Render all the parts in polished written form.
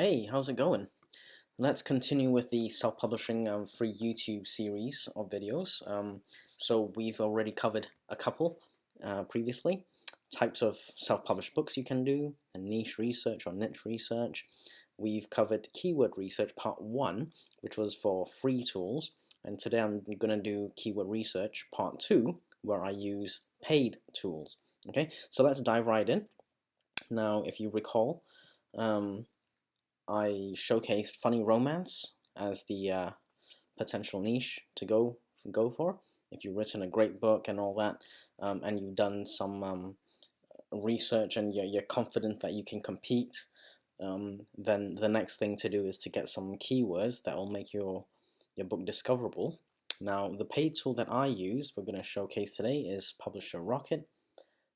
Hey, how's it going? Let's continue with the self-publishing free YouTube series of videos. So we've already covered a couple previously. Types of self-published books you can do, and niche research or niche research. We've covered keyword research part 1, which was for free tools. And today I'm going to do keyword research part 2, where I use paid tools. Okay, so let's dive right in. Now, if you recall, I showcased funny romance as the potential niche to go for. If you've written a great book and all that, and you've done some research and you're confident that you can compete, then the next thing to do is to get some keywords that will make your book discoverable. Now, the paid tool that I use, we're going to showcase today, is Publisher Rocket.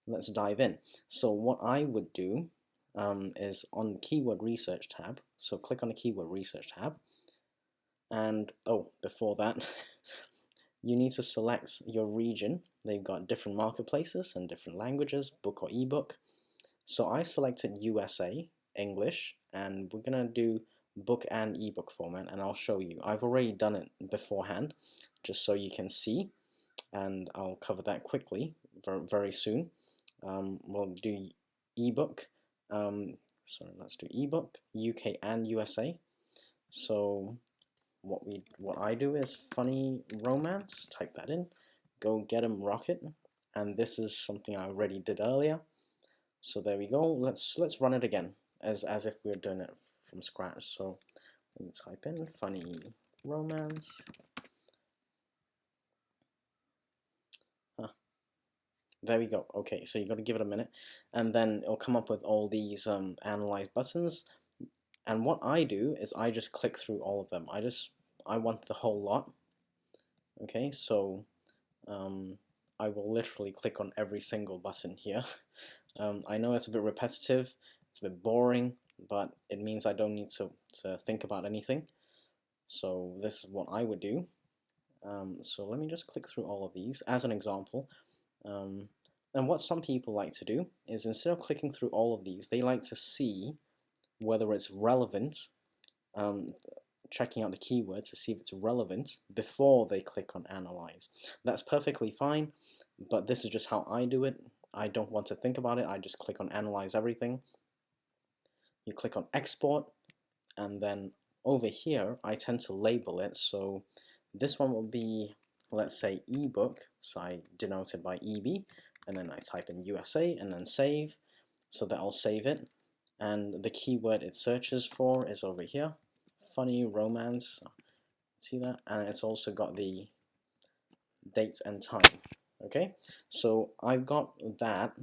Let's dive in. So what I would do is on the keyword research tab. So click on the keyword research tab, and before that, you need to select your region. They've got different marketplaces and different languages, book or ebook. So I selected USA, English, and we're gonna do book and ebook format, and I'll show you. I've already done it beforehand, just so you can see, and I'll cover that quickly very soon. We'll do ebook. So let's do ebook, UK and USA. So what I do is funny romance. Type that in. Go get 'em rocket, and this is something I already did earlier. So there we go. Let's run it again as if we were doing it from scratch. So let me type in funny romance. There we go. Okay, so you got to give it a minute, and then it'll come up with all these analyze buttons. And what I do is I just click through all of them. I want the whole lot. Okay, so I will literally click on every single button here. I know it's a bit repetitive, it's a bit boring, but it means I don't need to think about anything. So this is what I would do. So let me just click through all of these as an example. And what some people like to do is, instead of clicking through all of these, they like to see whether it's relevant, checking out the keywords to see if it's relevant before they click on analyze. That's perfectly fine, but this is just how I do it. I don't want to think about it. I just click on analyze everything. You click on export, and then over here I tend to label it. So this one will be, let's say, ebook, so I denote it by EB, and then I type in USA and then save, so that I'll save it. And the keyword it searches for is over here, funny romance. See that? And it's also got the date and time. Okay, so I've got that.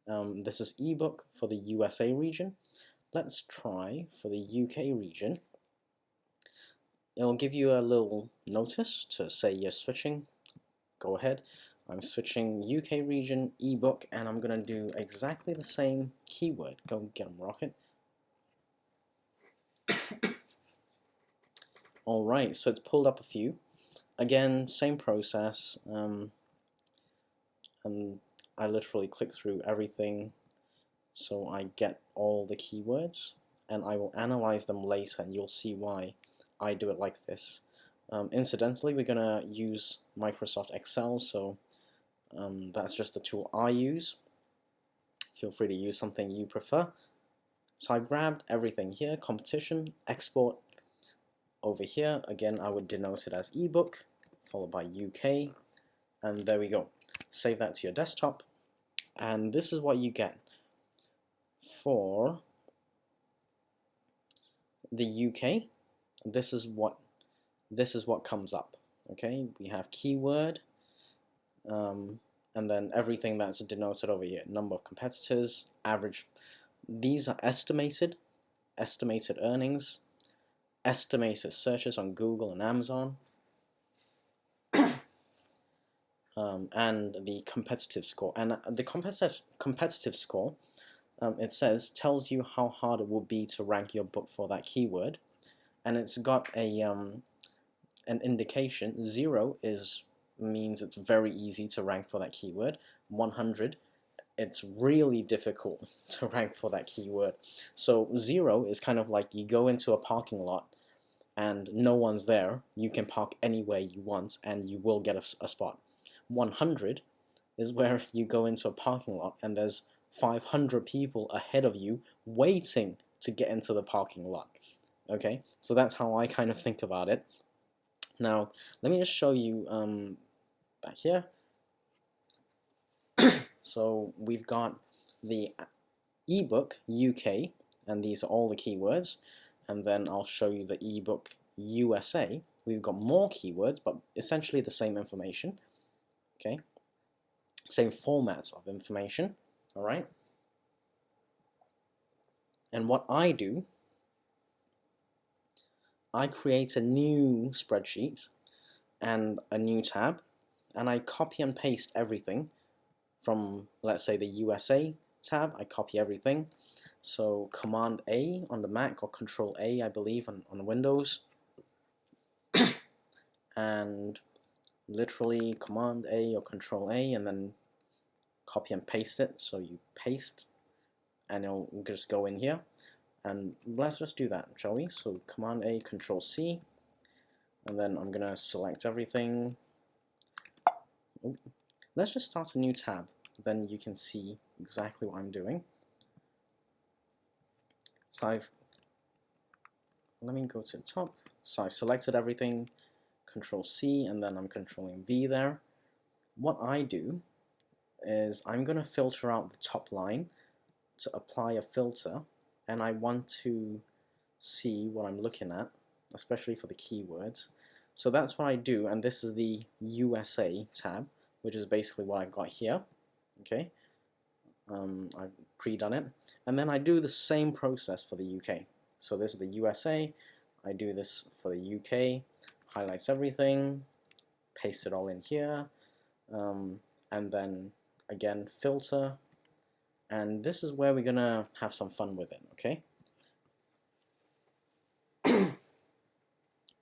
This is ebook for the USA region. Let's try for the UK region. It'll give you a little notice to say you're switching. Go ahead. I'm switching UK region, ebook, and I'm gonna do exactly the same keyword. Go get 'em rocket. Alright, so it's pulled up a few. Again, same process. And I literally click through everything so I get all the keywords, and I will analyze them later, and you'll see why I do it like this. Incidentally, we're gonna use Microsoft Excel, so that's just the tool I use. Feel free to use something you prefer. So I grabbed everything here, competition, export. Over here, again, I would denote it as ebook, followed by UK, and there we go. Save that to your desktop, and this is what you get for the UK. This is what comes up. Okay, we have keyword, and then everything that's denoted over here: number of competitors, average. These are estimated earnings, estimated searches on Google and Amazon, and the competitive score. And the competitive score, it tells you how hard it will be to rank your book for that keyword, and it's got a an indication. 0 means it's very easy to rank for that keyword. 100 it's really difficult to rank for that keyword. So 0 is kind of like you go into a parking lot and no one's there. You can park anywhere you want and you will get a spot. 100 is where you go into a parking lot and there's 500 people ahead of you waiting to get into the parking lot. Okay, so that's how I kind of think about it. Now, let me just show you back here. So we've got the ebook UK, and these are all the keywords, and then I'll show you the ebook USA. We've got more keywords, but essentially the same information. Okay, same formats of information. All right. And what I do, I create a new spreadsheet and a new tab, and I copy and paste everything from, let's say, the USA tab. I copy everything. So Command A on the Mac or Control A, I believe, on Windows. And literally Command A or Control A and then copy and paste it. So you paste and it'll just go in here. And let's just do that, shall we? So Command A, Control C, and then I'm gonna select everything. Let's just start a new tab, then you can see exactly what I'm doing. So let me go to the top. So I've selected everything, Control C, and then I'm controlling V there. What I do is I'm gonna filter out the top line to apply a filter, and I want to see what I'm looking at, especially for the keywords. So that's what I do, and this is the USA tab, which is basically what I've got here. Okay, I've pre-done it, and then I do the same process for the UK. So this is the USA, I do this for the UK, highlights everything, paste it all in here, and then again filter, and this is where we're gonna have some fun with it. Okay,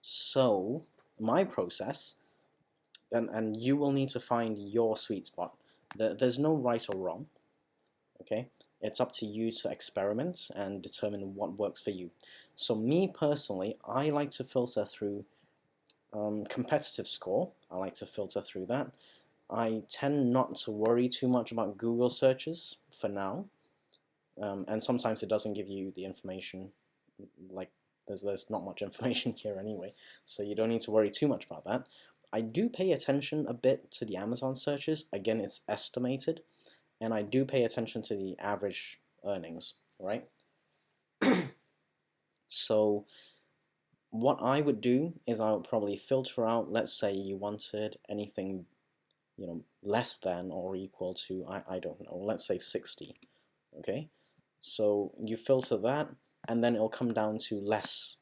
so my process, and you will need to find your sweet spot. There's no right or wrong. Okay, it's up to you to experiment and determine what works for you. So me personally, I like to filter through competitive score. I like to filter through that. I tend not to worry too much about Google searches for now, and sometimes it doesn't give you the information. Like there's not much information here anyway, so you don't need to worry too much about that. I do pay attention a bit to the Amazon searches. Again, it's estimated, and I do pay attention to the average earnings, right? So what I would do is I would probably filter out, let's say you wanted anything, you know, less than or equal to, I don't know, let's say 60. Okay, so you filter that, and then it'll come down to less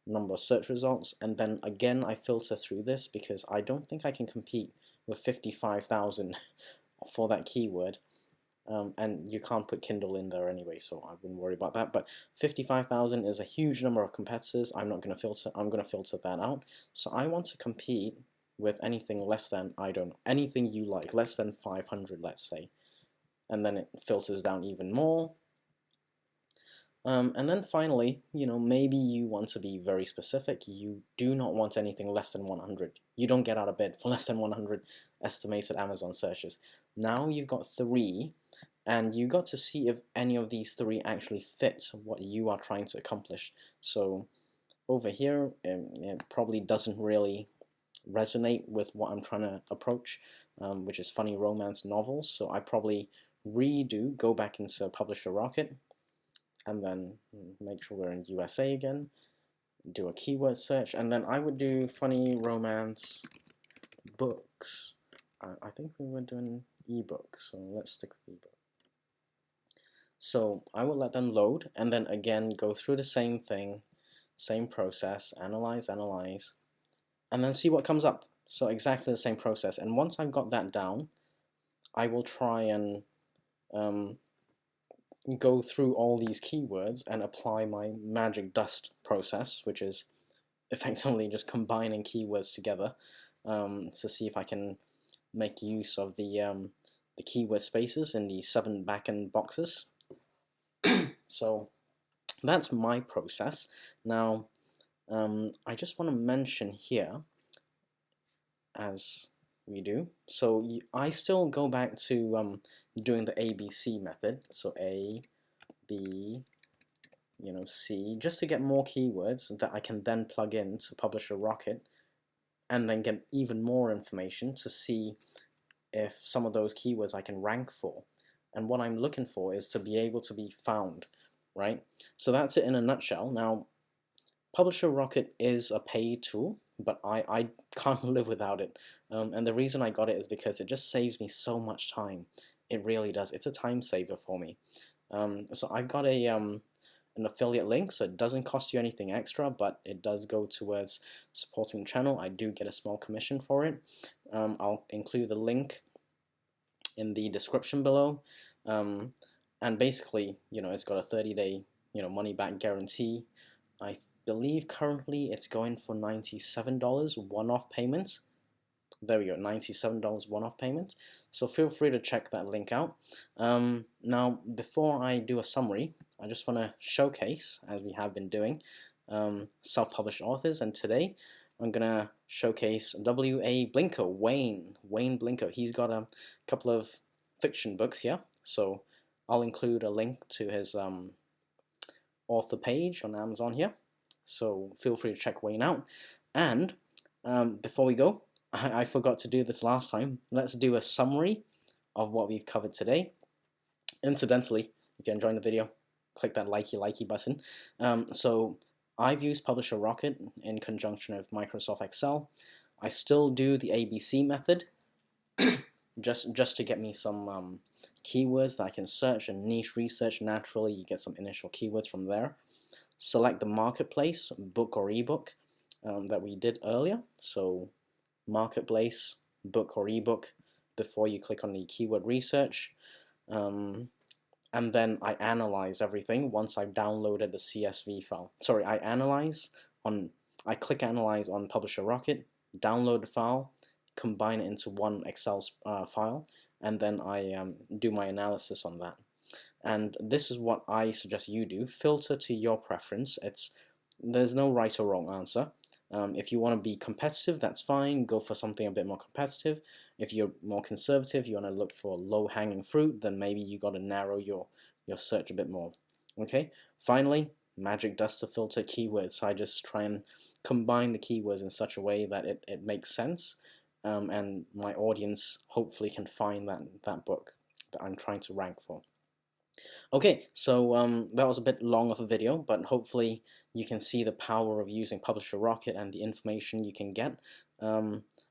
number of search results, and then again I filter through this because I don't think I can compete with 55,000 for that keyword, and you can't put Kindle in there anyway, so I wouldn't worry about that. But 55,000 is a huge number of competitors. I'm going to filter that out. So I want to compete with anything less than, I don't know, anything you like, less than 500, let's say, and then it filters down even more. And then finally, you know, maybe you want to be very specific. You do not want anything less than 100. You don't get out of bed for less than 100 estimated Amazon searches. Now you've got 3, and you got to see if any of these 3 actually fit what you are trying to accomplish. So over here, it probably doesn't really resonate with what I'm trying to approach, which is funny romance novels. So I probably go back into Publisher Rocket, and then make sure we're in USA again, do a keyword search, and then I would do funny romance books. I think we were doing ebook, so let's stick with ebook. So I will let them load, and then again go through the same thing, same process, analyze, and then see what comes up. So exactly the same process, and once I've got that down, I will try and go through all these keywords and apply my magic dust process, which is effectively just combining keywords together, to see if I can make use of the the keyword spaces in the 7 backend boxes. So that's my process. Now, I just want to mention here, as we do, so I still go back to doing the ABC method. So A, B, C, just to get more keywords that I can then plug in to Publisher Rocket, and then get even more information to see if some of those keywords I can rank for. And what I'm looking for is to be able to be found, right? So that's it in a nutshell. Now, Publisher Rocket is a paid tool, but I can't live without it. And the reason I got it is because it just saves me so much time. It really does. It's a time saver for me. So I've got an affiliate link, so it doesn't cost you anything extra, but it does go towards supporting the channel. I do get a small commission for it. I'll include the link in the description below. And basically, it's got a 30-day, money back guarantee. I believe currently it's going for $97 one-off payment. There we go, $97 one-off payment. So feel free to check that link out. Now, before I do a summary, I just want to showcase, as we have been doing, self-published authors. And today, I'm gonna showcase W.A. Blinko, Wayne Blinko. He's got a couple of fiction books here, so I'll include a link to his author page on Amazon here. So feel free to check Wayne out. And before we go, I forgot to do this last time. Let's do a summary of what we've covered today. Incidentally, if you're enjoying the video, click that likey button. So I've used Publisher Rocket in conjunction with Microsoft Excel. I still do the ABC method just to get me some keywords that I can search and niche research. Naturally, you get some initial keywords from there. Select the marketplace, book or ebook, that we did earlier. So marketplace, book or ebook, before you click on the keyword research. And then I analyze everything once I've downloaded the CSV file. Sorry, I click analyze on Publisher Rocket, download the file, combine it into one Excel file, and then I do my analysis on that. And this is what I suggest you do. Filter to your preference. There's no right or wrong answer. If you want to be competitive, that's fine. Go for something a bit more competitive. If you're more conservative, you want to look for low-hanging fruit, then maybe you got to narrow your search a bit more. Okay. Finally, magic dust to filter keywords. So I just try and combine the keywords in such a way that it makes sense, and my audience hopefully can find that book that I'm trying to rank for. Okay, so that was a bit long of a video, but hopefully you can see the power of using Publisher Rocket and the information you can get.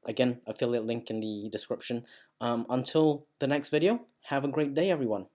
Again, affiliate link in the description. Until the next video, have a great day, everyone.